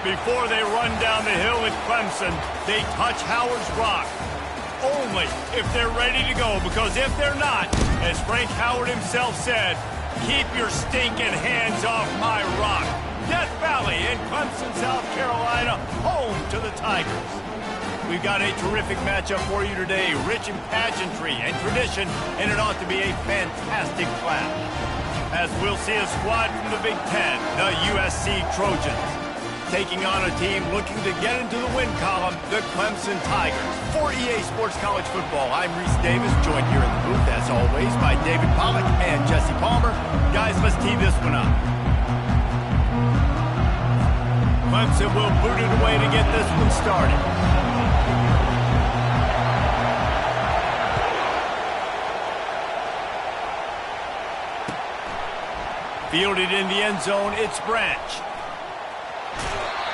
Before they run down the hill at Clemson, they touch Howard's rock. Only if they're ready to go, because if they're not, as Frank Howard himself said, keep your stinking hands off my rock. Death Valley in Clemson, South Carolina, home to the Tigers. We've got a terrific matchup for you today, rich in pageantry and tradition, and it ought to be a fantastic clash. As we'll see a squad from the Big Ten, the USC Trojans, taking on a team looking to get into the win column, the Clemson Tigers. For EA Sports College Football, I'm Reese Davis, joined here in the booth, as always, by David Pollack and Jesse Palmer. Guys, let's tee this one up. Clemson will boot it away to get this one started. Fielded in the end zone, it's Branch.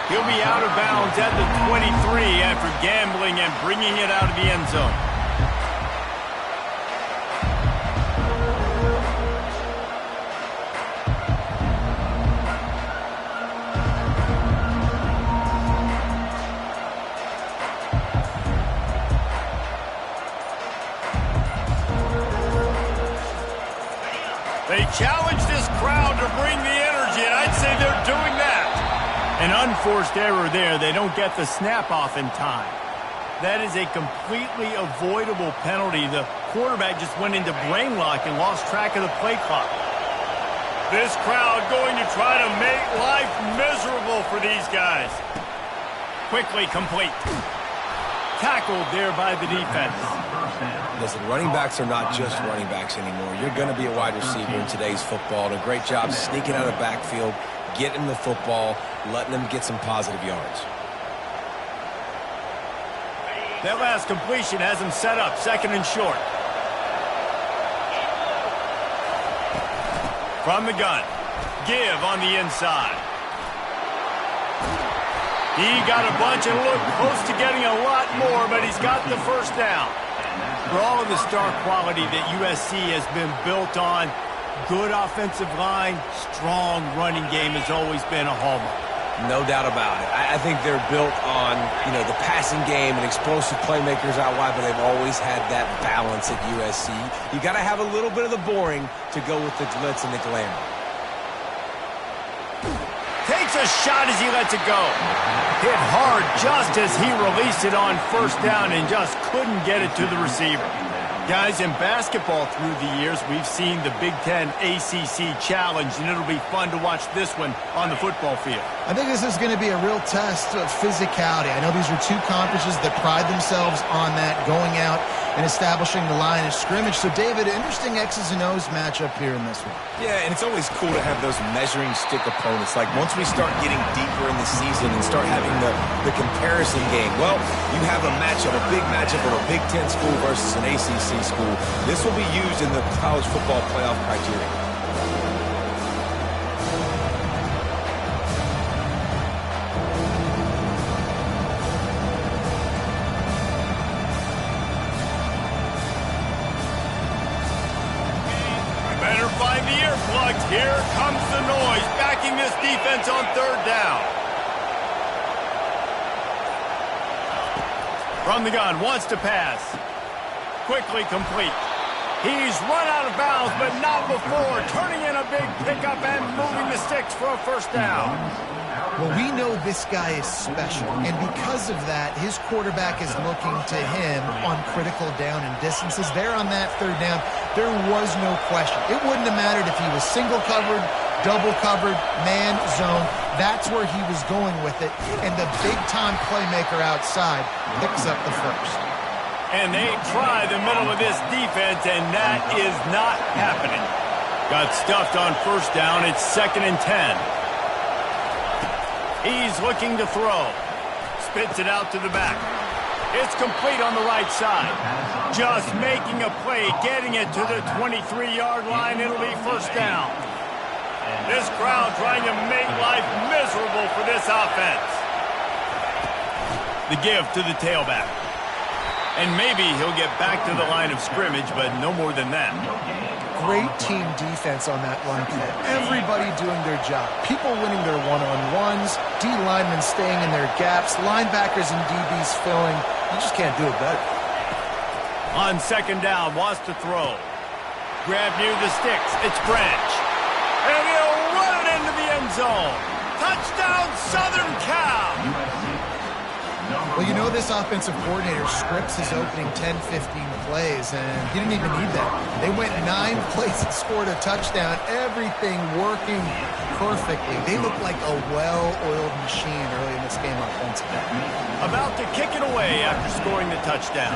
He'll be out of bounds at the 23 after gambling and bringing it out of the end zone. They challenge this crowd to bring the energy, and I'd say they're doing that. An unforced error there. They don't get the snap off in time. That is a completely avoidable penalty. The quarterback just went into brain lock and lost track of the play clock. This crowd going to try to make life miserable for these guys. Quickly complete. Tackled there by the defense. Listen, running backs are not just running backs anymore. You're going to be a wide receiver in today's football. And a great job sneaking out of the backfield, getting the football, letting them get some positive yards. That last completion has him set up, second and short. From the gun, give on the inside. He got a bunch and looked close to getting a lot more, but he's got the first down. For all of the star quality that USC has been built on, good offensive line, strong running game has always been a hallmark. No doubt about it. I think they're built on, the passing game and explosive playmakers out wide, but they've always had that balance at USC. You got to have a little bit of the boring to go with the glitz and the glamour. Takes a shot as he lets it go. Hit hard just as he released it on first down and just couldn't get it to the receiver. Guys, in basketball through the years, we've seen the Big Ten ACC Challenge, and it'll be fun to watch this one on the football field. I think this is going to be a real test of physicality. I know these are two conferences that pride themselves on that, going out and establishing the line of scrimmage. So, David, interesting X's and O's matchup here in this one. Yeah, and it's always cool to have those measuring stick opponents. Like, once we start getting deeper in the season and start having the comparison game, well, you have a matchup, a big matchup of a Big Ten school versus an ACC school. This will be used in the college football playoff criteria. Here comes the noise, backing this defense on third down. From the gun, wants to pass. Quickly complete. He's run out of bounds, but not before turning in a big pickup and moving the sticks for a first down. Well, we know this guy is special, and because of that, his quarterback is looking to him on critical down and distances. There on that third down, there was no question. It wouldn't have mattered if he was single covered, double covered, man, zone. That's where he was going with it, and the big-time playmaker outside picks up the first. And they try the middle of this defense, and that is not happening. Got stuffed on first down. It's 2nd and 10. He's looking to throw. Spits it out to the back. It's complete on the right side. Just making a play, getting it to the 23-yard line. It'll be first down. This crowd trying to make life miserable for this offense. The give to the tailback. And maybe he'll get back to the line of scrimmage, but no more than that. Great team defense on that run play. Everybody doing their job. People winning their one-on-ones, D linemen staying in their gaps, linebackers and DBs filling. You just can't do it better. On second down, wants to throw. Grab near the sticks. It's Branch. And he'll run it into the end zone. Touchdown, Southern Cal! Well, you know this offensive coordinator scripts his opening 10, 15 plays, and he didn't even need that. They went 9 plays and scored a touchdown, everything working perfectly. They look like a well-oiled machine early in this game offensively. About to kick it away after scoring the touchdown.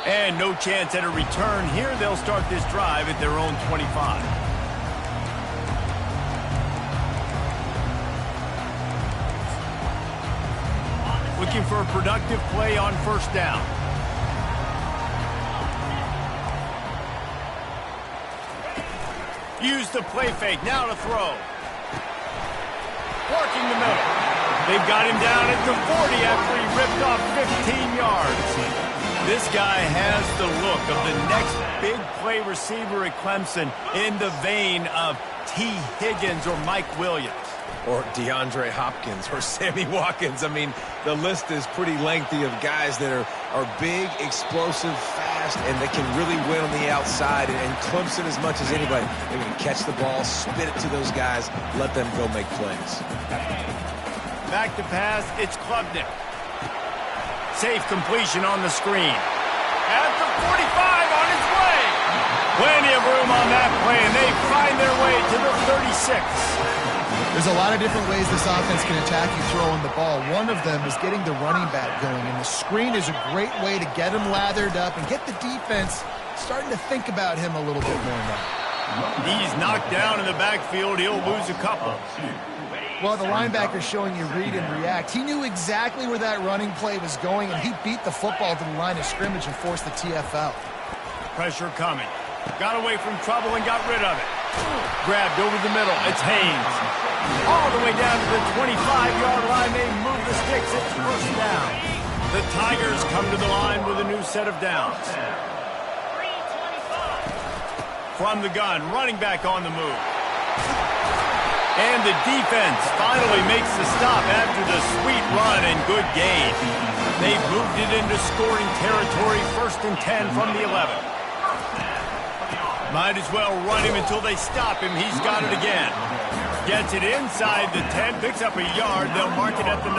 And no chance at a return here. They'll start this drive at their own 25. Looking for a productive play on first down. Use the play fake. Now to throw. Working the middle. They've got him down at the 40 after he ripped off 15 yards. This guy has the look of the next big play receiver at Clemson in the vein of T. Higgins or Mike Williams. Or DeAndre Hopkins or Sammy Watkins. I mean, the list is pretty lengthy of guys that are big, explosive, fast, and they can really win on the outside. And Clemson, as much as anybody, they're going to catch the ball, spit it to those guys, let them go make plays. Back to pass, it's Klubnik. Safe completion on the screen. At the 45 on his way. Plenty of room on that play, and they find their way to the 36. There's a lot of different ways this offense can attack you throwing the ball. One of them is getting the running back going, and the screen is a great way to get him lathered up and get the defense starting to think about him a little bit more now. He's knocked down in the backfield. He'll lose a couple. Well, the linebacker's showing you read and react. He knew exactly where that running play was going, and he beat the football to the line of scrimmage and forced the TFL. Pressure coming. Got away from trouble and got rid of it. Grabbed over the middle. It's Haynes. All the way down to the 25-yard line. They move the sticks. It's first down. The Tigers come to the line with a new set of downs. From the gun, running back on the move. And the defense finally makes the stop after the sweet run and good gain. They've moved it into scoring territory, 1st and 10 from the 11. Might as well run him until they stop him. He's got it again. Gets it inside the 10, picks up a yard. They'll mark it at the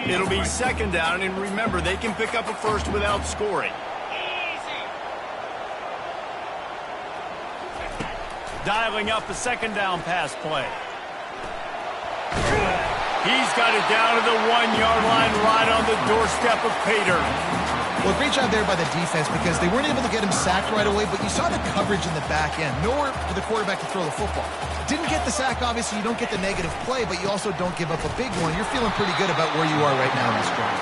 9. It'll be 2nd down, and remember, they can pick up a first without scoring. Dialing up a 2nd down pass play. He's got it down to the 1-yard line right on the doorstep of Pater. Well, great job there by the defense because they weren't able to get him sacked right away, but you saw the coverage in the back end. Nowhere for the quarterback to throw the football. Didn't get the sack, obviously. You don't get the negative play, but you also don't give up a big one. You're feeling pretty good about where you are right now in this drive.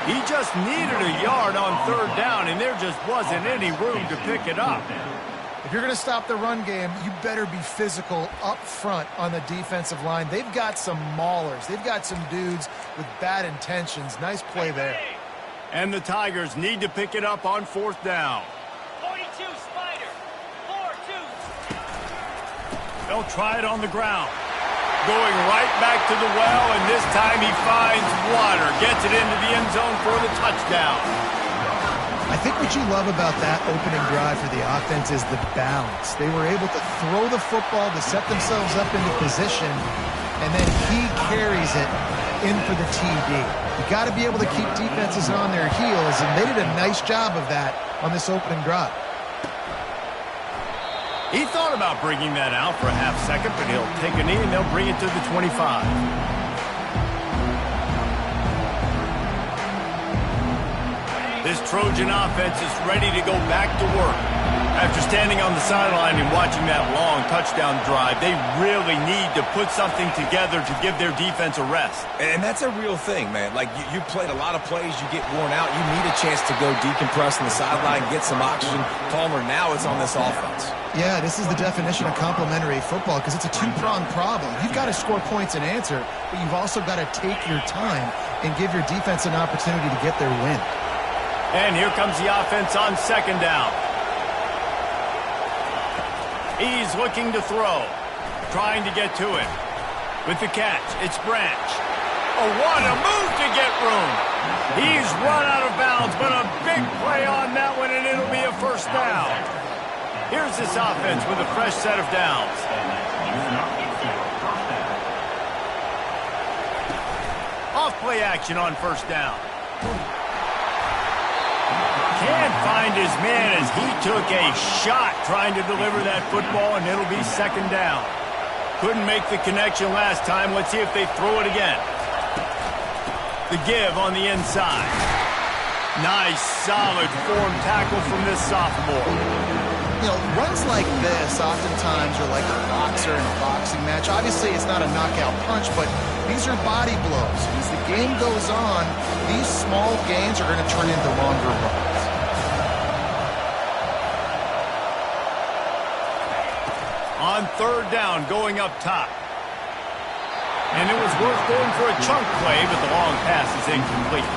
He just needed a yard on 3rd down, and there just wasn't any room to pick it up. If you're going to stop the run game, you better be physical up front on the defensive line. They've got some maulers. They've got some dudes with bad intentions. Nice play there. And the Tigers need to pick it up on 4th down. 42 Spider. 4-2. They'll try it on the ground. Going right back to the well, and this time he finds water. Gets it into the end zone for the touchdown. I think what you love about that opening drive for the offense is the balance. They were able to throw the football to set themselves up into position, and then he carries it in for the TD. You got to be able to keep defenses on their heels, and they did a nice job of that on this opening drive. He thought about bringing that out for a half second, but he'll take a knee and they'll bring it to the 25. This Trojan offense is ready to go back to work. After standing on the sideline and watching that long touchdown drive, they really need to put something together to give their defense a rest. And that's a real thing, man. Like, you played a lot of plays, you get worn out, you need a chance to go decompress on the sideline, get some oxygen. Palmer, now it's on this offense. Yeah, this is the definition of complementary football because it's a two-pronged problem. You've got to score points and answer, but you've also got to take your time and give your defense an opportunity to get their win. And here comes the offense on second down. He's looking to throw, trying to get to it. With the catch, it's Branch. Oh, what a move to get room. He's run out of bounds, but a big play on that one, and it'll be a first down. Here's this offense with a fresh set of downs. Off play action on first down. Can't find his man as he took a shot trying to deliver that football, and it'll be second down. Couldn't make the connection last time. Let's see if they throw it again. The give on the inside. Nice, solid form tackle from this sophomore. You know, runs like this oftentimes are like a boxer in a boxing match. Obviously, it's not a knockout punch, but these are body blows. As the game goes on, these small gains are going to turn into longer runs. On third down, going up top. And it was worth going for a chunk play, but the long pass is incomplete.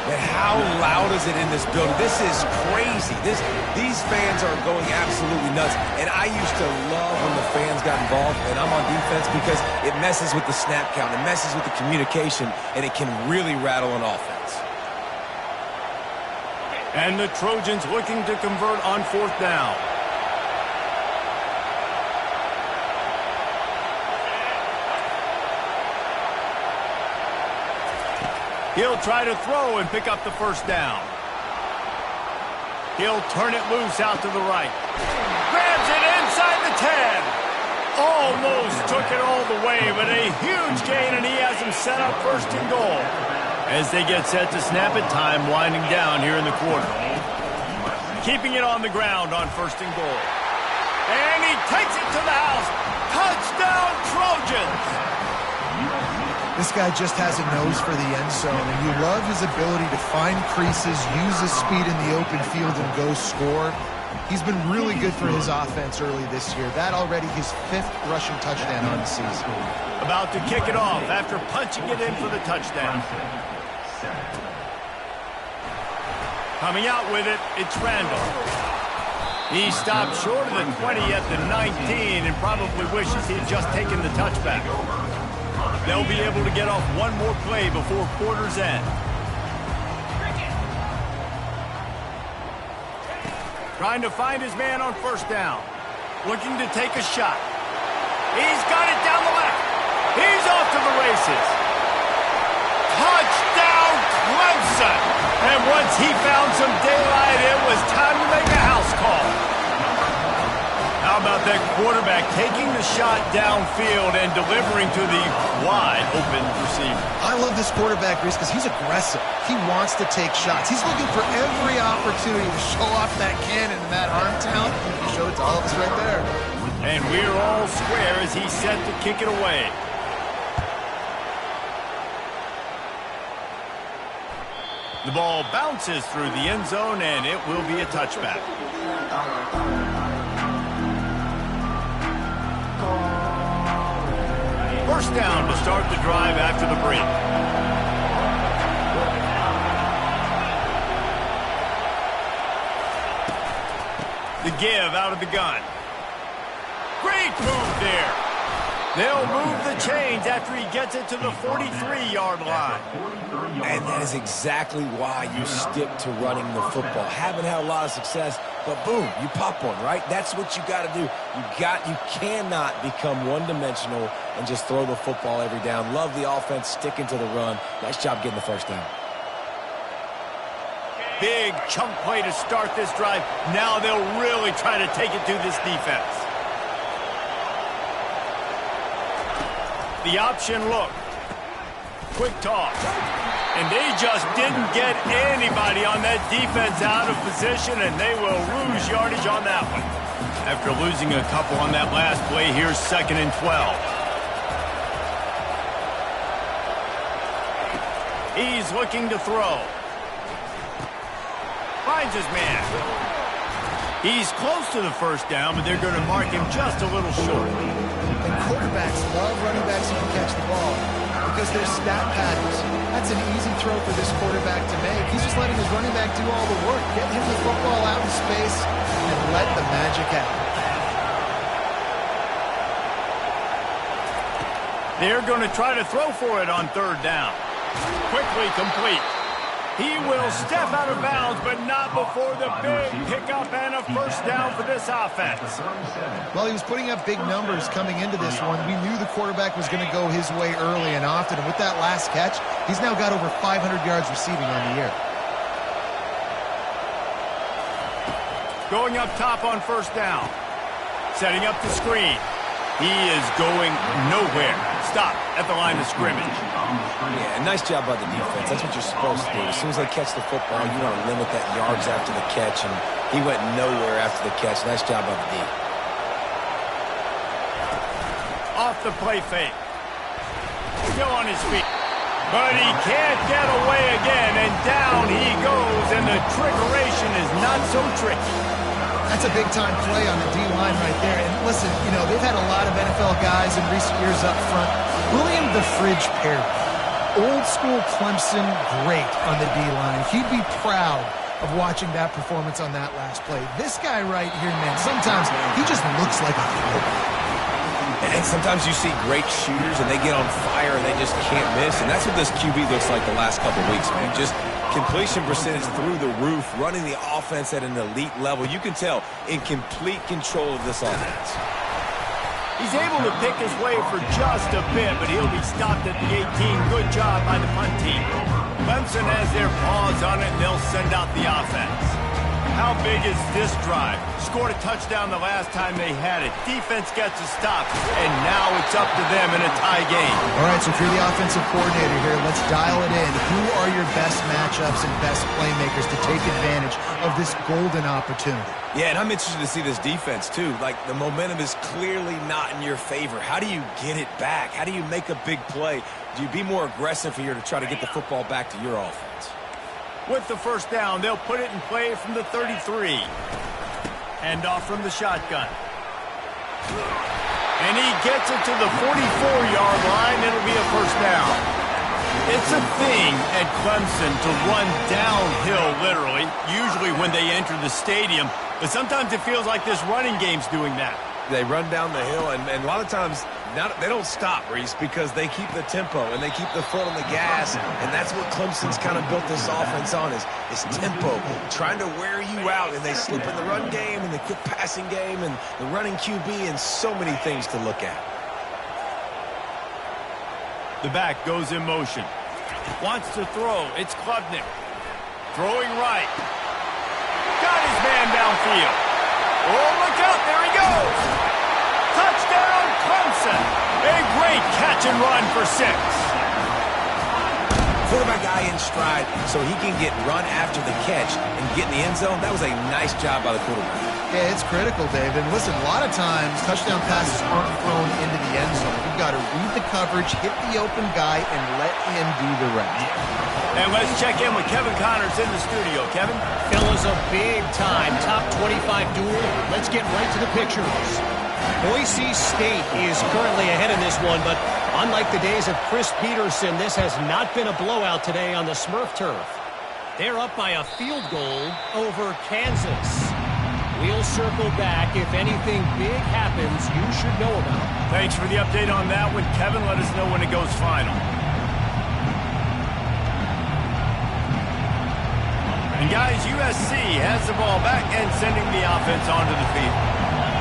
Man, how loud is it in this building? This is crazy. These fans are going absolutely nuts. And I used to love when the fans got involved, and I'm on defense because it messes with the snap count. It messes with the communication, and it can really rattle an offense. And the Trojans looking to convert on fourth down. He'll try to throw and pick up the first down. He'll turn it loose out to the right. Grabs it inside the 10. Almost took it all the way, but a huge gain, and he has him set up first and goal. As they get set to snap it, time winding down here in the quarter. Keeping it on the ground on first and goal. And he takes it to the house. Touchdown, Trojans! This guy just has a nose for the end zone, and you love his ability to find creases, use his speed in the open field, and go score. He's been really good for his offense early this year. That already his 5th rushing touchdown on the season. About to kick it off after punching it in for the touchdown. Coming out with it, it's Randall. He stopped short of the 20 at the 19 and probably wishes he had just taken the touchback. They'll be able to get off one more play before quarter's end. Trying to find his man on first down. Looking to take a shot. He's got it down the left. He's off to the races. Touchdown, Clemson! And once he found some daylight, it was time to make a house call. How about that quarterback taking the shot downfield and delivering to the wide open receiver? I love this quarterback, Reese, because he's aggressive. He wants to take shots. He's looking for every opportunity to show off that cannon and that arm talent. He showed it to all of us right there. And we're all square as he's set to kick it away. The ball bounces through the end zone, and it will be a touchback. First down to start the drive after the break. The give out of the gun. Great move there. They'll move the chains after he gets it to the 43-yard line. And that is exactly why you stick to running the football. Haven't had a lot of success, but boom, you pop one, right? That's what you got to do. You cannot become one-dimensional and just throw the football every down. Love the offense, sticking to the run. Nice job getting the first down. Big chunk play to start this drive. Now they'll really try to take it to this defense. The option look. Quick toss. And they just didn't get anybody on that defense out of position, and they will lose yardage on that one. After losing a couple on that last play, here's 2nd and 12. He's looking to throw. Finds his man. He's close to the first down, but they're going to mark him just a little short. And quarterbacks love running backs who can catch the ball because they're stat patterns. That's an easy throw for this quarterback to make. He's just letting his running back do all the work. Get him the football out in space and let the magic happen. They're going to try to throw for it on 3rd down. Quickly complete. He will step out of bounds, but not before the big pickup and a first down for this offense. Well, he was putting up big numbers coming into this one. We knew the quarterback was going to go his way early and often. And with that last catch, he's now got over 500 yards receiving on the year. Going up top on 1st down. Setting up the screen. He is going nowhere. Stop at the line of scrimmage. Yeah, nice job by the defense. That's what you're supposed to do. As soon as they catch the football, you want to limit that yards after the catch, and he went nowhere after the catch. Nice job by the D. Off the play fake. Still on his feet. But he can't get away again, and down he goes, and the trickeration is not so tricky. That's a big-time play on the D-line right there. And listen, you know, they've had a lot of NFL guys in recent years up front. William the Fridge Perry, old-school Clemson great on the D-line. He'd be proud of watching that performance on that last play. This guy right here, man, sometimes he just looks like a throwback. And sometimes you see great shooters, and they get on fire, and they just can't miss. And that's what this QB looks like the last couple of weeks, man. Just completion percentage through the roof, running the offense at an elite level. You can tell in complete control of this offense. He's able to pick his way for just a bit, but he'll be stopped at the 18. Good job by the punt team. Clemson has their paws on it, and they'll send out the offense. How big is this drive? Scored a touchdown the last time they had it. Defense gets a stop, and now it's up to them in a tie game. All right, so if you're the offensive coordinator here, let's dial it in. Who are your best matchups and best playmakers to take advantage of this golden opportunity? Yeah, and I'm interested to see this defense, too. Like, the momentum is clearly not in your favor. How do you get it back? How do you make a big play? Do you be more aggressive here to try to get the football back to your offense? With the first down, they'll put it in play from the 33. Hand off from the shotgun. And he gets it to the 44-yard line. It'll be a first down. It's a thing at Clemson to run downhill, literally, usually when they enter the stadium. But sometimes it feels like this running game's doing that. They run down the hill, and a lot of times they don't stop, Reese, because they keep the tempo and they keep the foot on the gas, and that's what Clemson's kind of built this offense on is tempo, trying to wear you out, and they slip in the run game and the quick passing game and the running QB and so many things to look at. The back goes in motion. Wants to throw. It's Klubnik. Throwing right. Got his man downfield. Oh, look out. There he goes. Touchdown, Clemson. A great catch and run for 6. Quarterback guy in stride so he can get run after the catch and get in the end zone. That was a nice job by the quarterback. Yeah, it's critical, Dave. And listen, a lot of times touchdown passes aren't thrown into the end zone. You've got to read the coverage, hit the open guy, and let him do the rest. And let's check in with Kevin Connors in the studio. Kevin? Fellas, a big-time top 25 duel. Let's get right to the pictures. Boise State is currently ahead in this one, but unlike the days of Chris Peterson, this has not been a blowout today on the Smurf turf. They're up by a field goal over Kansas. We'll circle back. If anything big happens, you should know about it. Thanks for the update on that one, Kevin. Let us know when it goes final. And guys, USC has the ball back and sending the offense onto the field.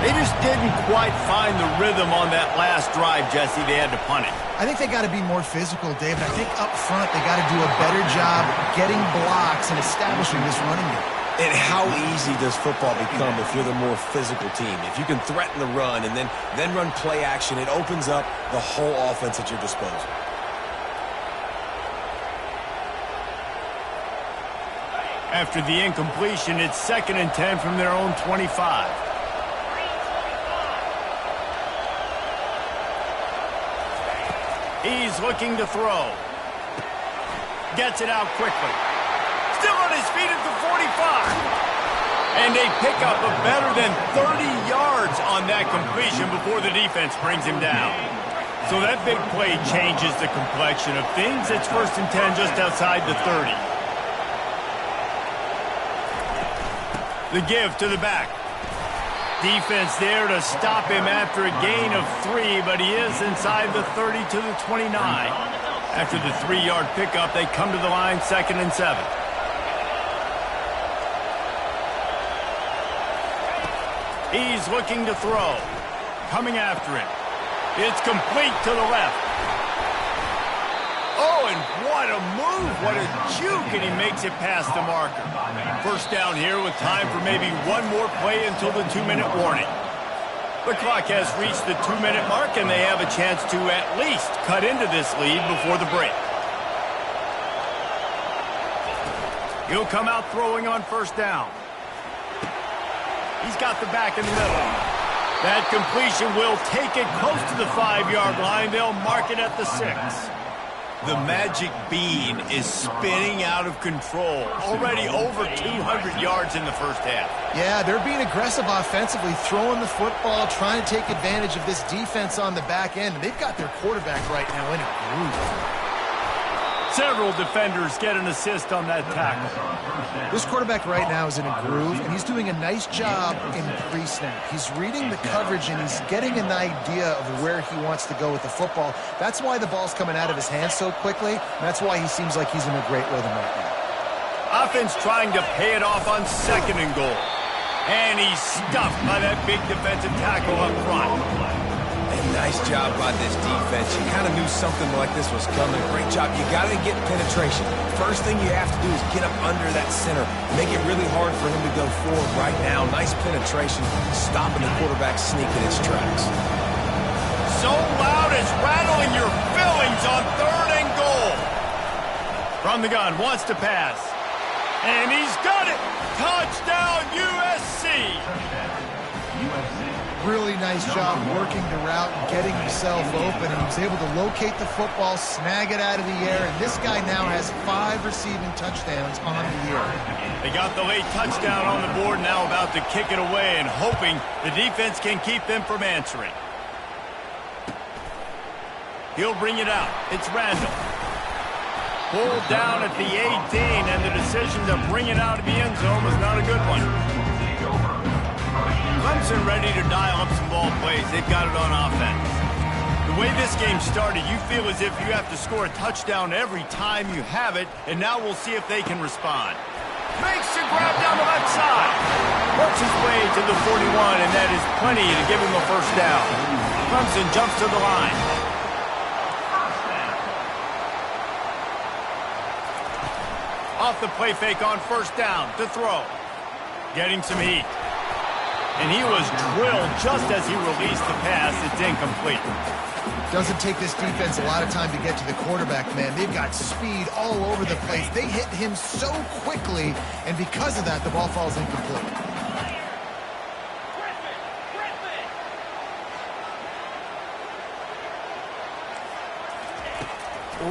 They just didn't quite find the rhythm on that last drive, Jesse. They had to punt it. I think they got to be more physical, Dave. I think up front they got to do a better job getting blocks and establishing this running game. And how easy does football become if you're the more physical team? If you can threaten the run and then run play action, it opens up the whole offense at your disposal. After the incompletion, it's 2nd and 10 from their own 25. He's looking to throw. Gets it out quickly. Still on his feet at the 45. And they pick up a better than 30 yards on that completion before the defense brings him down. So that big play changes the complexion of things. It's 1st and 10 just outside the 30. The give to the back. Defense there to stop him after a gain of 3, but he is inside the 30 to the 29. After the 3-yard pickup, they come to the line 2nd and 7. He's looking to throw. Coming after him. It's complete to the left. Oh, and what a move. What a juke, and he makes it past the marker. 1st down here with time for maybe one more play until the 2-minute warning. The clock has reached the 2-minute mark, and they have a chance to at least cut into this lead before the break. He'll come out throwing on 1st down. He's got the back in the middle. That completion will take it close to the 5-yard line. They'll mark it at the 6. The magic bean is spinning out of control. Already over 200 yards in the 1st half. Yeah, they're being aggressive offensively, throwing the football, trying to take advantage of this defense on the back end. And they've got their quarterback right now in a groove. Several defenders get an assist on that tackle. This quarterback right now is in a groove, and he's doing a nice job in pre-snap. He's reading the coverage, and he's getting an idea of where he wants to go with the football. That's why the ball's coming out of his hands so quickly, and that's why he seems like he's in a great rhythm right now. Offense trying to pay it off on 2nd and goal. And he's stuffed by that big defensive tackle up front. Nice job by this defense. You kind of knew something like this was coming. Great job. You got to get penetration. First thing you have to do is get up under that center. Make it really hard for him to go forward right now. Nice penetration, stopping the quarterback sneak in its tracks. So loud it's rattling your fillings on 3rd and goal. From the gun, wants to pass. And he's got it. Touchdown, USC. Really nice job working the route and getting himself open, and he was able to locate the football, snag it out of the air, and this guy now has 5 receiving touchdowns on the year. They got the late touchdown on the board, now about to kick it away and hoping the defense can keep them from answering. He'll bring it out. It's Randall. Pulled down at the 18, and the decision to bring it out of the end zone was not a good one. Clemson ready to dial up some ball plays. They've got it on offense. The way this game started, you feel as if you have to score a touchdown every time you have it, and now we'll see if they can respond. Makes a grab down the left side. Works his way to the 41, and that is plenty to give him a 1st down. Clemson jumps to the line. Off the play fake on 1st down to throw. Getting some heat. And he was drilled just as he released the pass. It's incomplete. Doesn't take this defense a lot of time to get to the quarterback, man. They've got speed all over the place. They hit him so quickly, and because of that, the ball falls incomplete.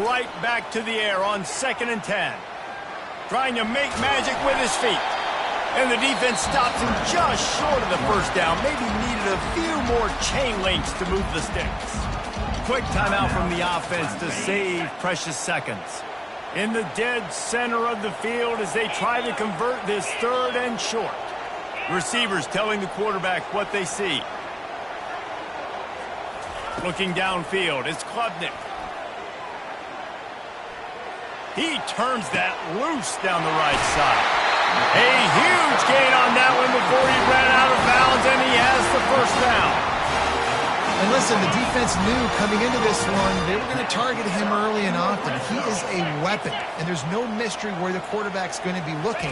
Right back to the air on 2nd and 10. Trying to make magic with his feet. And the defense stops him just short of the 1st down. Maybe needed a few more chain links to move the sticks. Quick timeout from the offense to save precious seconds. In the dead center of the field as they try to convert this 3rd and short. Receivers telling the quarterback what they see. Looking downfield, it's Klubnik. He turns that loose down the right side. A huge gain on that one before he ran out of bounds, and he has the 1st down. And listen, the defense knew coming into this one, they were going to target him early and often. He is a weapon, and there's no mystery where the quarterback's going to be looking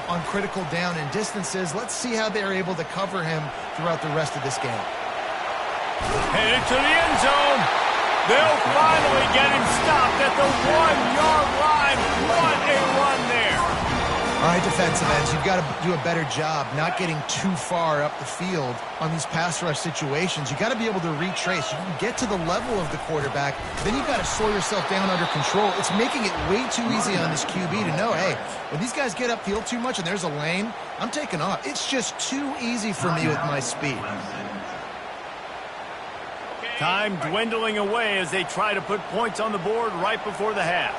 on critical down and distances. Let's see how they're able to cover him throughout the rest of this game. Headed to the end zone. They'll finally get him stopped at the 1-yard line. What a run there. All right, defensive ends, you've got to do a better job not getting too far up the field on these pass rush situations. You've got to be able to retrace. You can get to the level of the quarterback, then you've got to slow yourself down under control. It's making it way too easy on this QB to know, hey, when these guys get upfield too much and there's a lane, I'm taking off. It's just too easy for me with my speed. Time dwindling away as they try to put points on the board right before the half.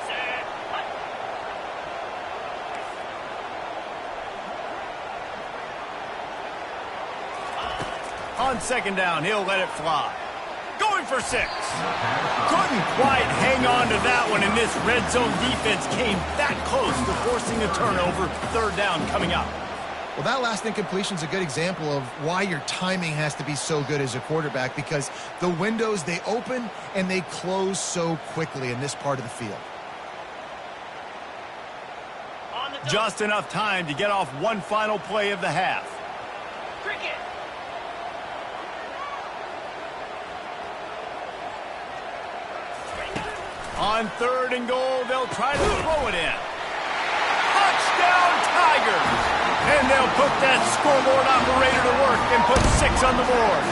On second down, he'll let it fly. Going for 6. Couldn't quite hang on to that one, and this red zone defense came that close to forcing a turnover. Third down coming up. Well, that last incompletion is a good example of why your timing has to be so good as a quarterback, because the windows, they open and they close so quickly in this part of the field. Just enough time to get off one final play of the half. Cricket. On third and goal, they'll try to throw it in. Touchdown, Tigers! And they'll put that scoreboard operator to work and put 6 on the board.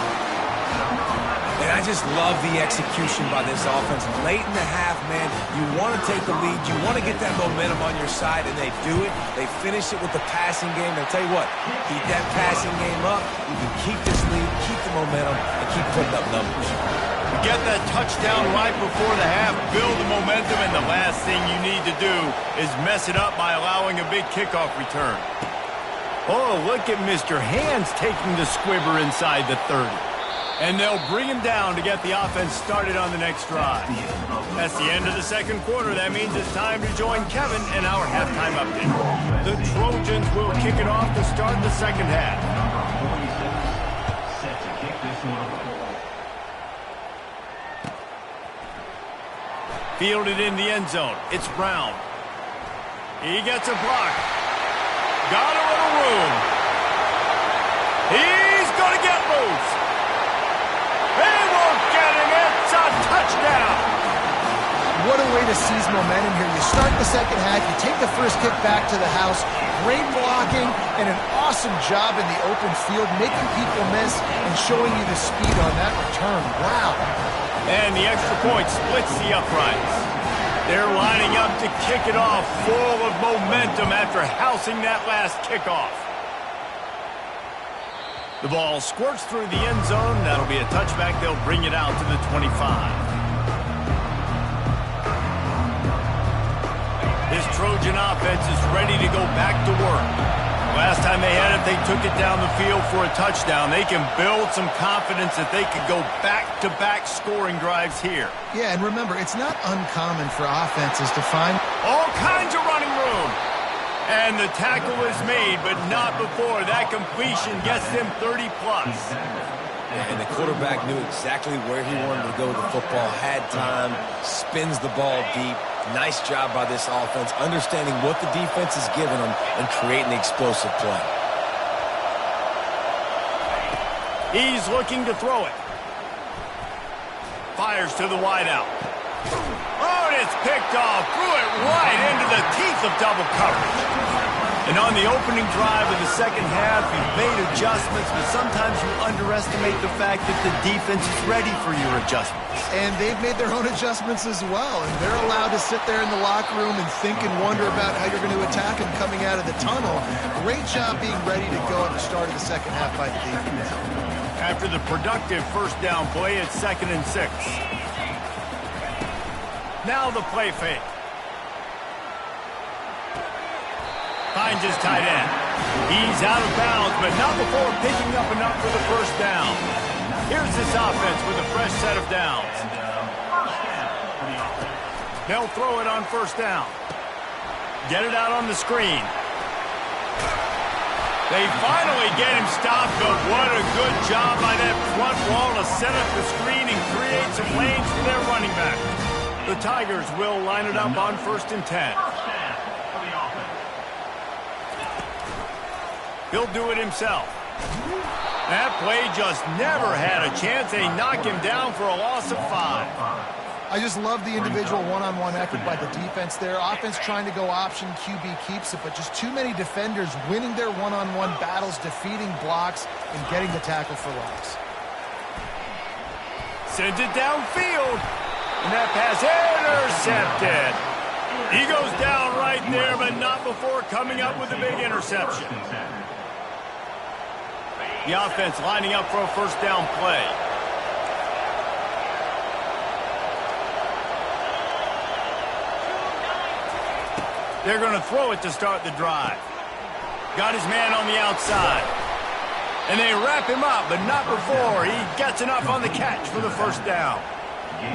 And I just love the execution by this offense. Late in the half, man, you want to take the lead. You want to get that momentum on your side, and they do it. They finish it with the passing game. And I'll tell you what, keep that passing game up. You can keep this lead, keep the momentum, and keep putting up numbers. Get that touchdown right before the half, build the momentum, and the last thing you need to do is mess it up by allowing a big kickoff return. Oh, look at Mr. Hands taking the squibber inside the 30. And they'll bring him down to get the offense started on the next drive. That's the end of the second quarter. That means it's time to join Kevin in our halftime update. The Trojans will kick it off to start the second half. Set to kick this one. Fielded in the end zone. It's Brown. He gets a block. Got a little room. He's going to get loose. He won't get him. It's a touchdown. What a way to seize momentum here. You start the second half, you take the first kick back to the house, great blocking, and an awesome job in the open field, making people miss and showing you the speed on that return. Wow. And the extra point splits the uprights. They're lining up to kick it off, full of momentum after housing that last kickoff. The ball squirts through the end zone. That'll be a touchback. They'll bring it out to the 25. This Trojan offense is ready to go back to work. Last time they had it, they took it down the field for a touchdown. They can build some confidence that they could go back-to-back scoring drives here. Yeah, and remember, it's not uncommon for offenses to find all kinds of running room. And the tackle is made, but not before that completion gets them 30-plus. And the quarterback knew exactly where he wanted to go with the football, had time, spins the ball deep. Nice job by this offense, understanding what the defense is giving them and creating the explosive play. He's looking to throw it. Fires to the wideout. Oh, and it's picked off. Threw it right into the teeth of double coverage. And on the opening drive of the second half, you've made adjustments, but sometimes you underestimate the fact that the defense is ready for your adjustments. And they've made their own adjustments as well, and they're allowed to sit there in the locker room and think and wonder about how you're going to attack them coming out of the tunnel. Great job being ready to go at the start of the second half by the defense. After the productive first down play, it's 2nd and 6. Now the play fake. Finds his tight end. He's out of bounds, but not before picking up enough for the first down. Here's this offense with a fresh set of downs. They'll throw it on first down. Get it out on the screen. They finally get him stopped, but what a good job by that front wall to set up the screen and create some lanes for their running back. The Tigers will line it up on 1st and 10. He'll do it himself. That play just never had a chance. They knock him down for a loss of 5. I just love the individual one-on-one effort by the defense there. Offense trying to go option, QB keeps it, but just too many defenders winning their one-on-one battles, defeating blocks, and getting the tackle for loss. Sends it downfield, and that pass intercepted. He goes down right there, but not before coming up with a big interception. The offense lining up for a first down play. They're going to throw it to start the drive. Got his man on the outside. And they wrap him up, but not before he gets enough on the catch for the first down.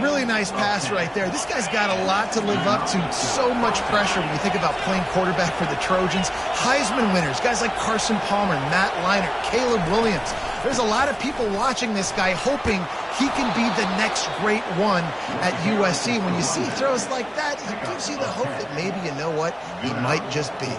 Really nice pass right there. This guy's got a lot to live up to. So much pressure when you think about playing quarterback for the Trojans. Heisman winners, guys like Carson Palmer, Matt Leinart, Caleb Williams. There's a lot of people watching this guy hoping he can be the next great one at USC. When you see throws like that, it gives you the hope that maybe, you know what, he might just be.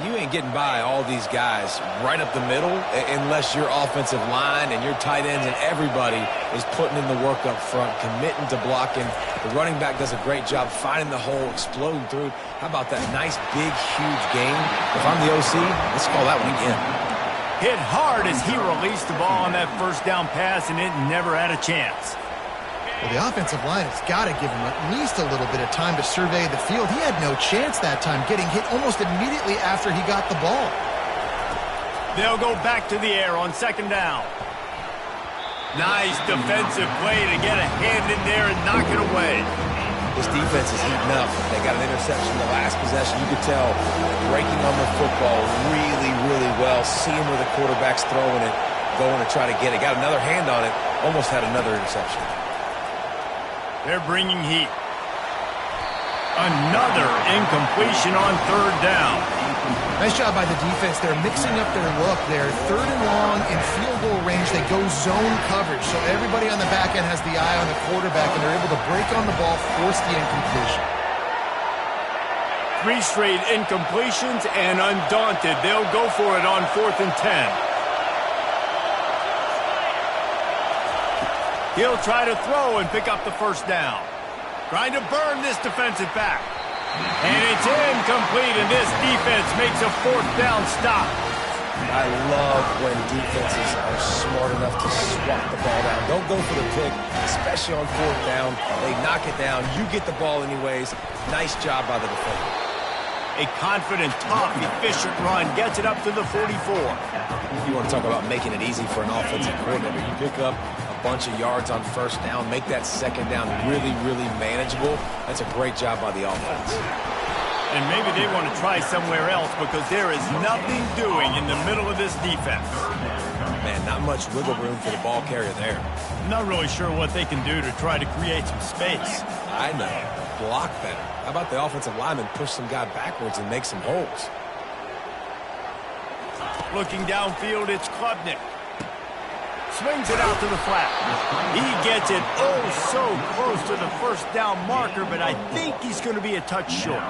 You ain't getting by all these guys right up the middle unless your offensive line and your tight ends and everybody is putting in the work up front, committing to blocking. The running back does a great job finding the hole, exploding through. How about that nice, big, huge game? If I'm the OC, let's call that one again. Hit hard as he released the ball on that first down pass, and it never had a chance. Well, the offensive line has got to give him at least a little bit of time to survey the field. He had no chance that time, getting hit almost immediately after he got the ball. They'll go back to the air on second down. Nice defensive play to get a hand in there and knock it away. This defense is heating up. They got an interception the last possession. You could tell breaking on the football really, really well, seeing where the quarterback's throwing it, going to try to get it. Got another hand on it, almost had another interception. They're bringing heat. Another incompletion on third down. Nice job by the defense. They're mixing up their look there. Third and long in field goal range. They go zone coverage. So everybody on the back end has the eye on the quarterback, and they're able to break on the ball, force the incompletion. 3 straight incompletions, and undaunted, they'll go for it on 4th and 10. He'll try to throw and pick up the first down. Trying to burn this defensive back. And it's incomplete, and this defense makes a 4th down stop. I love when defenses are smart enough to swat the ball down. Don't go for the pick, especially on 4th down. They knock it down. You get the ball anyways. Nice job by the defender. A confident, tough, efficient run gets it up to the 44. You want to talk about making it easy for an offensive coordinator. You pick up a bunch of yards on first down, make that second down really, really manageable. That's a great job by the offense. And maybe they want to try somewhere else because there is nothing doing in the middle of this defense. Man, not much wiggle room for the ball carrier there. I'm not really sure what they can do to try to create some space. I know. Block better. How about the offensive lineman push some guy backwards and make some holes? Looking downfield, it's Klubnik. Swings it out to the flat. He gets it so close to the first down marker, but I think he's going to be a touch short.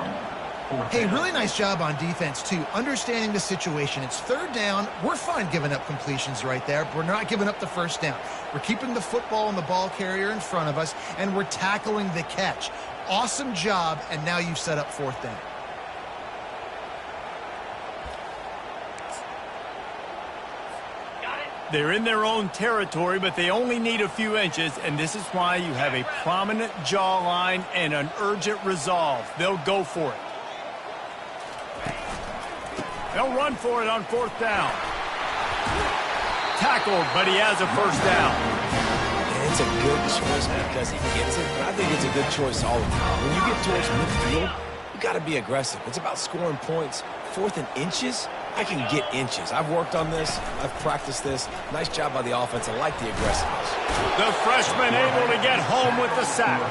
Hey, really nice job on defense, too. Understanding the situation. It's 3rd down. We're fine giving up completions right there. We're not giving up the first down. We're keeping the football and the ball carrier in front of us, and we're tackling the catch. Awesome job, and now you've set up 4th down. They're in their own territory, but they only need a few inches, and this is why you have a prominent jawline and an urgent resolve. They'll go for it. They'll run for it on 4th down. Tackled, but he has a first down. And it's a good choice because he gets it, but I think it's a good choice all the time. When you get towards midfield, you got to be aggressive. It's about scoring points. 4th and inches, I can get inches. I've worked on this. I've practiced this. Nice job by the offense. I like the aggressiveness. The freshman able to get home with the sack.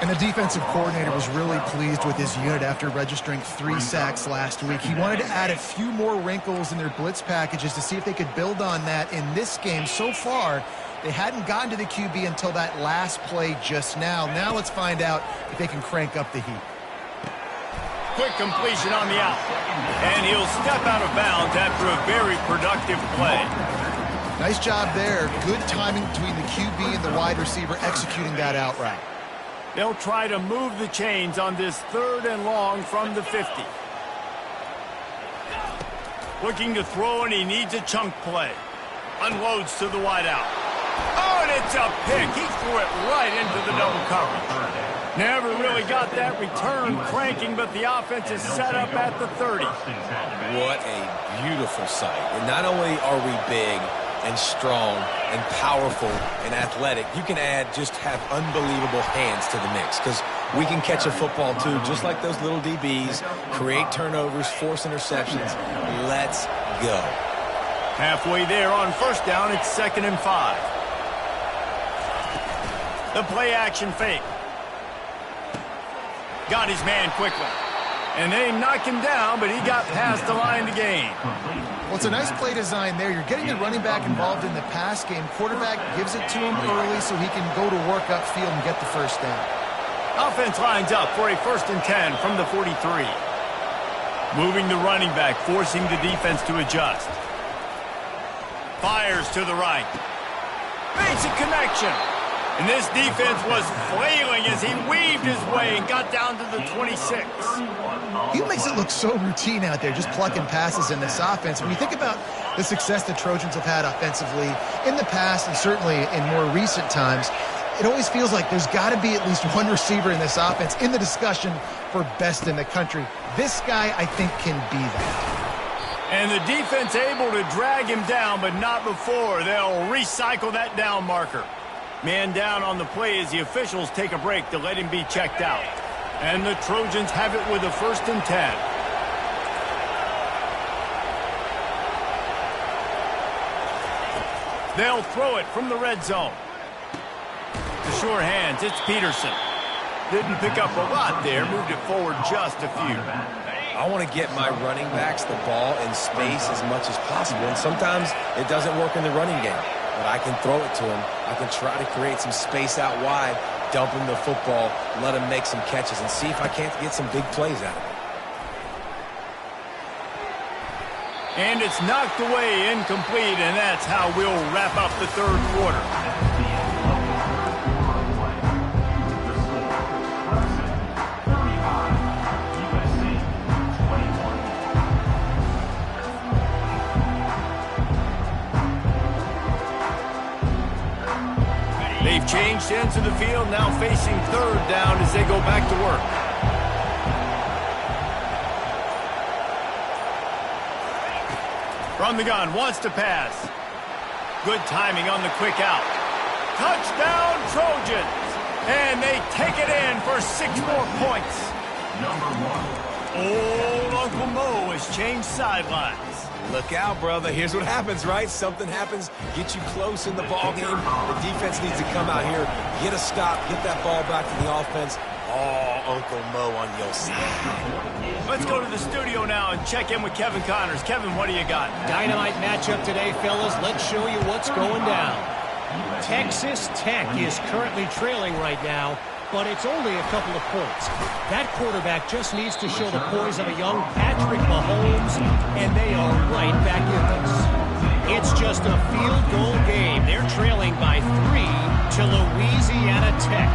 And the defensive coordinator was really pleased with his unit after registering 3 sacks last week. He wanted to add a few more wrinkles in their blitz packages to see if they could build on that in this game. So far, they hadn't gotten to the QB until that last play just now. Now let's find out if they can crank up the heat. Quick completion on the out. And he'll step out of bounds after a very productive play. Nice job there. Good timing between the QB and the wide receiver executing that out route. They'll try to move the chains on this 3rd and long from the 50. Looking to throw, and he needs a chunk play. Unloads to the wideout. Oh, and it's a pick. He threw it right into the double coverage. Never really got that return cranking, but the offense is set up at the 30. What a beautiful sight. And not only are we big and strong and powerful and athletic, you can just have unbelievable hands to the mix, because we can catch a football too, just like those little DBs, create turnovers, force interceptions. Let's go. Halfway there on 1st down, it's 2nd and 5. The play action fake. Got his man quickly. And they knock him down, but he got past the line to gain. Well, it's a nice play design there. You're getting the running back involved in the pass game. Quarterback gives it to him early so he can go to work upfield and get the 1st down. Offense lines up for a 1st and 10 from the 43. Moving the running back, forcing the defense to adjust. Fires to the right. Basic connection. And this defense was flailing as he weaved his way and got down to the 26. He makes it look so routine out there, just plucking passes in this offense. When you think about the success the Trojans have had offensively in the past and certainly in more recent times, it always feels like there's got to be at least one receiver in this offense in the discussion for best in the country. This guy, I think, can be that. And the defense able to drag him down, but not before. They'll recycle that down marker. Man down on the play as the officials take a break to let him be checked out. And the Trojans have it with a 1st and 10. They'll throw it from the red zone. The sure hands, it's Peterson. Didn't pick up a lot there, moved it forward just a few. I want to get my running backs the ball in space as much as possible, and sometimes it doesn't work in the running game. But I can throw it to him. I can try to create some space out wide, dump him the football, let him make some catches, and see if I can't get some big plays out of it. And it's knocked away, incomplete, and that's how we'll wrap up the 3rd quarter. They've changed ends of the field, now facing 3rd down as they go back to work. From the gun, wants to pass. Good timing on the quick out. Touchdown, Trojans! And they take it in for 6 more points. Old Uncle Mo has changed sidelines. Look out, brother. Here's what happens, right? Something happens, get you close in the ball game. The defense needs to come out here, get a stop, get that ball back to the offense. Oh, Uncle Mo on your side. Let's go to the studio now and check in with Kevin Connors. Kevin, what do you got? Dynamite matchup today, fellas. Let's show you what's going down. Texas Tech is currently trailing right now, but it's only a couple of points. That quarterback just needs to show the poise of a young Patrick Mahomes, and they are right back in this. It's just a field goal game. They're trailing by 3 to Louisiana Tech.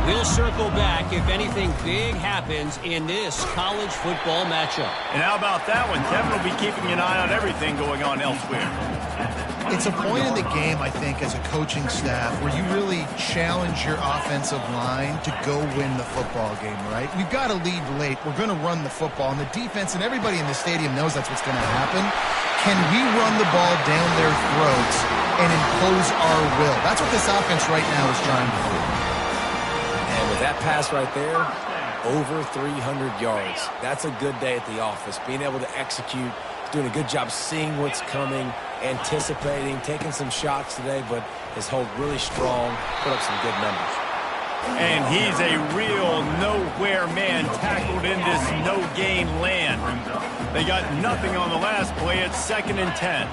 We'll circle back if anything big happens in this college football matchup. And how about that one? Kevin will be keeping an eye on everything going on elsewhere. It's a point in the game, I think, as a coaching staff where you really challenge your offensive line to go win the football game, right? We've got to lead late. We're going to run the football. And the defense and everybody in the stadium knows that's what's going to happen. Can we run the ball down their throats and impose our will? That's what this offense right now is trying to do. And with that pass right there, over 300 yards. That's a good day at the office. Being able to execute, doing a good job seeing what's coming, anticipating, taking some shots today, but has held really strong, put up some good numbers. And he's a real nowhere man tackled in this no-gain land. They got nothing on the last play. It's 2nd and 10.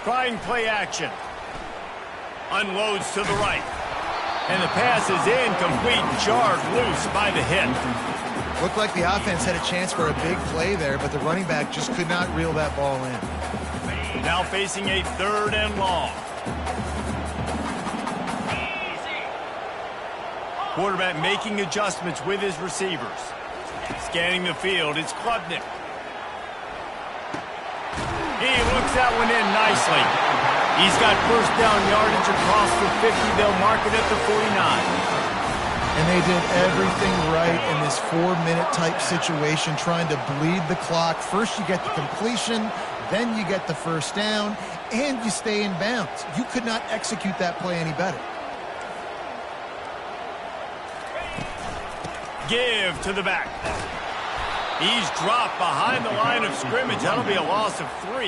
Trying play action. Unloads to the right. And the pass is incomplete, jarred loose by the hit. Looked like the offense had a chance for a big play there, but the running back just could not reel that ball in. Now facing a 3rd and long. Quarterback making adjustments with his receivers. Scanning the field, it's Klubnik. He looks that one in nicely. He's got first down yardage across the 50. They'll mark it at the 49. And they did everything right in this 4-minute type situation, trying to bleed the clock. First you get the completion, then you get the first down, and you stay in bounds. You could not execute that play any better. Give to the back. He's dropped behind the line of scrimmage. That'll be a loss of 3.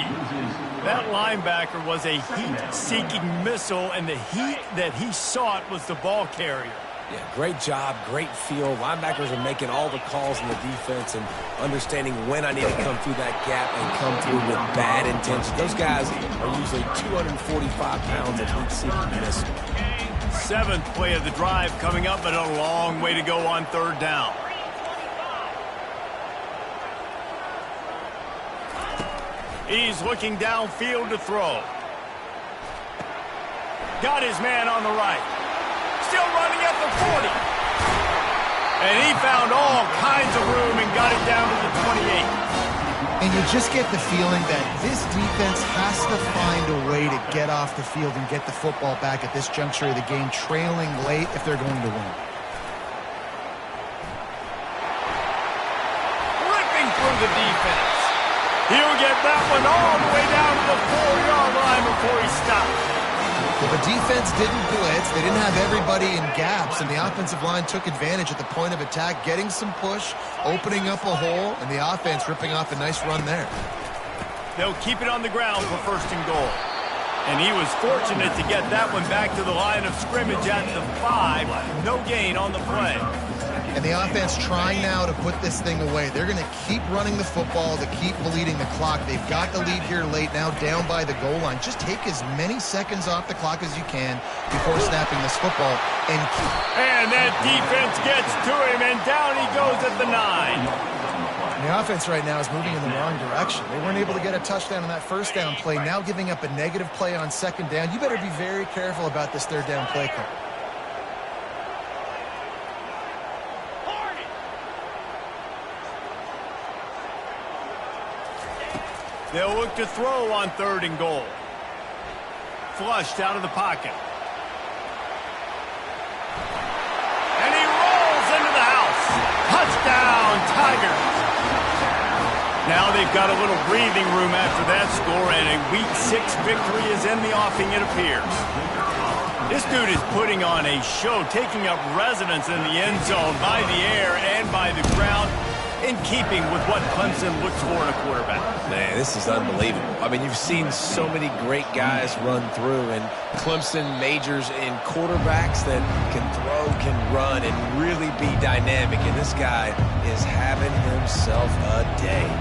That linebacker was a heat-seeking missile, and the heat that he sought was the ball carrier. Yeah, great job, great feel. Linebackers are making all the calls in the defense and understanding when I need to come through that gap and come through with bad intention. Those guys are usually 245 pounds of heat-seeking missile. 7th play of the drive coming up, but a long way to go on 3rd down. He's looking downfield to throw. Got his man on the right. Still running at the 40. And he found all kinds of room and got it down to the 28. And you just get the feeling that this defense has to find a way to get off the field and get the football back at this juncture of the game, trailing late if they're going to win. Ripping through the defense. He'll get that one all the way down to the 4-yard line before he stops. Well, the defense didn't blitz. They didn't have everybody in gaps, and the offensive line took advantage at the point of attack, getting some push, opening up a hole, and the offense ripping off a nice run there. They'll keep it on the ground for 1st and goal. And he was fortunate to get that one back to the line of scrimmage at the 5. No gain on the play. And the offense trying now to put this thing away. They're going to keep running the football to keep bleeding the clock. They've got the lead here late, now down by the goal line. Just take as many seconds off the clock as you can before snapping this football and keep. And that defense gets to him, and down he goes at the 9. And the offense right now is moving in the wrong direction. They weren't able to get a touchdown on that 1st down play, now giving up a negative play on 2nd down. You better be very careful about this 3rd down play call. They'll look to throw on 3rd and goal. Flushed out of the pocket. And he rolls into the house. Touchdown, Tigers. Now they've got a little breathing room after that score, and a Week 6 victory is in the offing, it appears. This dude is putting on a show, taking up residence in the end zone by the air and by the ground, in keeping with what Clemson looks for in a quarterback. Man, this is unbelievable. I mean, you've seen so many great guys run through, and Clemson majors in quarterbacks that can throw, can run, and really be dynamic. And this guy is having himself a day.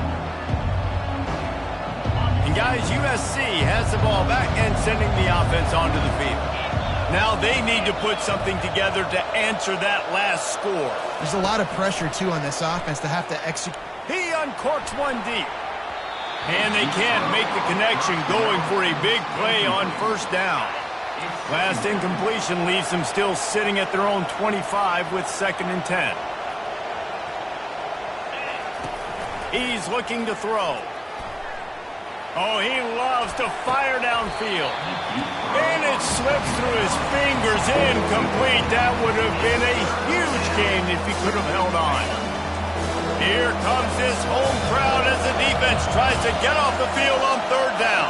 And guys, USC has the ball back and sending the offense onto the field. Now they need to put something together to answer that last score. There's a lot of pressure, too, on this offense to have to execute. He uncorks one deep. And they can't make the connection, going for a big play on 1st down. Last incompletion leaves them still sitting at their own 25 with 2nd and 10. He's looking to throw. Oh, he loves to fire downfield. And it slips through his fingers, incomplete. That would have been a huge gain if he could have held on. Here comes this home crowd as the defense tries to get off the field on 3rd down.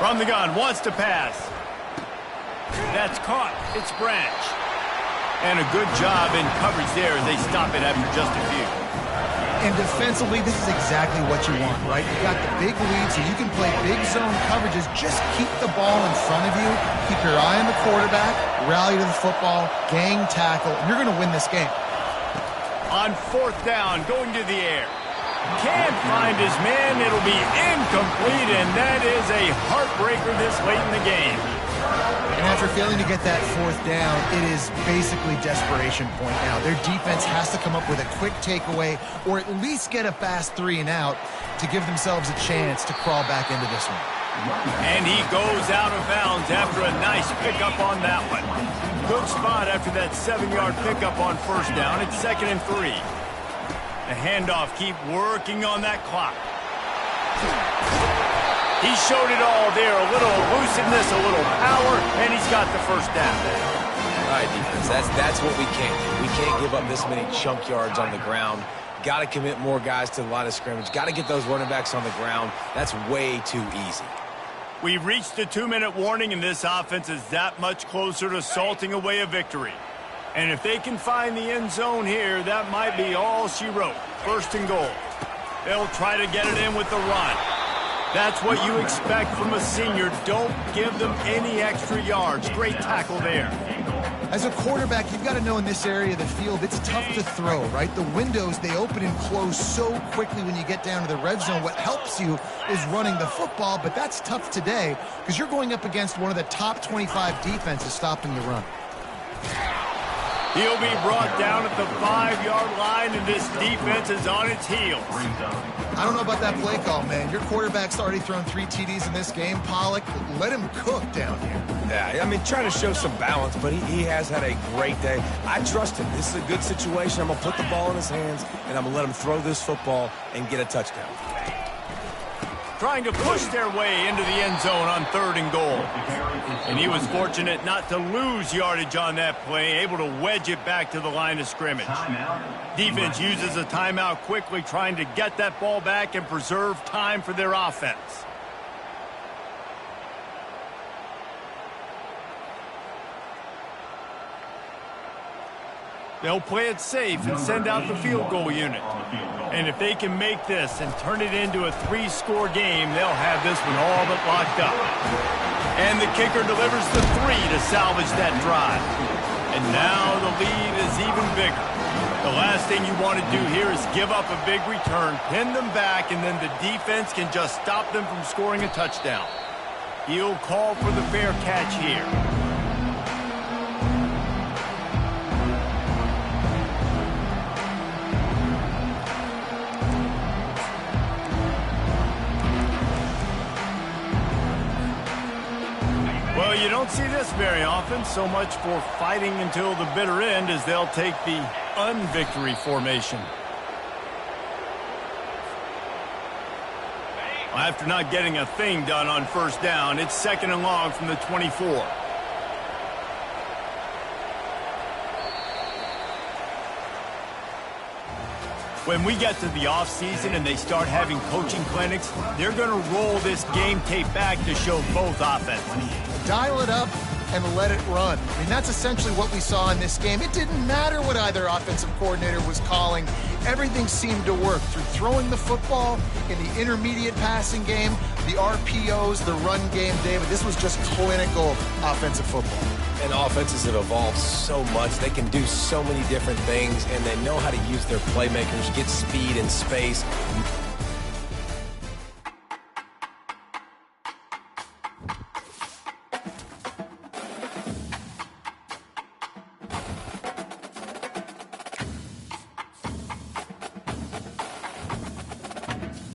From the gun, wants to pass. That's caught. It's Branch. And a good job in coverage there as they stop it after just a few. And defensively, this is exactly what you want, right? You got the big lead, so you can play big zone coverages. Just keep the ball in front of you. Keep your eye on the quarterback, rally to the football, gang tackle, and you're going to win this game. On 4th down, going to the air. Can't find his man. It'll be incomplete, and that is a heartbreaker this late in the game. And after failing to get that 4th down, it is basically desperation point now. Their defense has to come up with a quick takeaway or at least get a fast 3 and out to give themselves a chance to crawl back into this one. And he goes out of bounds after a nice pickup on that one. Good spot after that 7-yard pickup on first down. It's 2nd and 3. The handoff, keep working on that clock. He showed it all there. A little elusiveness, a little power, and he's got the first down. All right, defense, that's what we can't do. We can't give up this many chunk yards on the ground. Got to commit more guys to the line of scrimmage. Got to get those running backs on the ground. That's way too easy. We've reached the 2-minute warning, and this offense is that much closer to salting away a victory. And if they can find the end zone here, that might be all she wrote. 1st and goal. They'll try to get it in with the run. That's what you expect from a senior. Don't give them any extra yards. Great tackle there. As a quarterback, you've got to know in this area of the field, it's tough to throw, right? The windows, they open and close so quickly when you get down to the red zone. What helps you is running the football, but that's tough today because you're going up against one of the top 25 defenses stopping the run. He'll be brought down at the 5-yard line, and this defense is on its heels. I don't know about that play call, man. Your quarterback's already thrown 3 TDs in this game. Pollock, let him cook down here. Yeah, I mean, trying to show some balance, but he has had a great day. I trust him. This is a good situation. I'm going to put the ball in his hands, and I'm going to let him throw this football and get a touchdown. Trying to push their way into the end zone on 3rd and goal. And he was fortunate not to lose yardage on that play, able to wedge it back to the line of scrimmage. Defense uses a timeout quickly, trying to get that ball back and preserve time for their offense. They'll play it safe and send out the field goal unit. And if they can make this and turn it into a 3-score game, they'll have this one all but locked up. And the kicker delivers the 3 to salvage that drive. And now the lead is even bigger. The last thing you want to do here is give up a big return, pin them back, and then the defense can just stop them from scoring a touchdown. He'll call for the fair catch here. Well, you don't see this very often. So much for fighting until the bitter end as they'll take the unvictory formation. Well, after not getting a thing done on first down, it's 2nd and long from the 24. When we get to the offseason and they start having coaching clinics, they're going to roll this game tape back to show both offenses. Dial it up and let it run. I mean, that's essentially what we saw in this game. It didn't matter what either offensive coordinator was calling. Everything seemed to work through throwing the football in the intermediate passing game, the RPOs, the run game, David. This was just clinical offensive football. And offenses have evolved so much. They can do so many different things, and they know how to use their playmakers, get speed and space.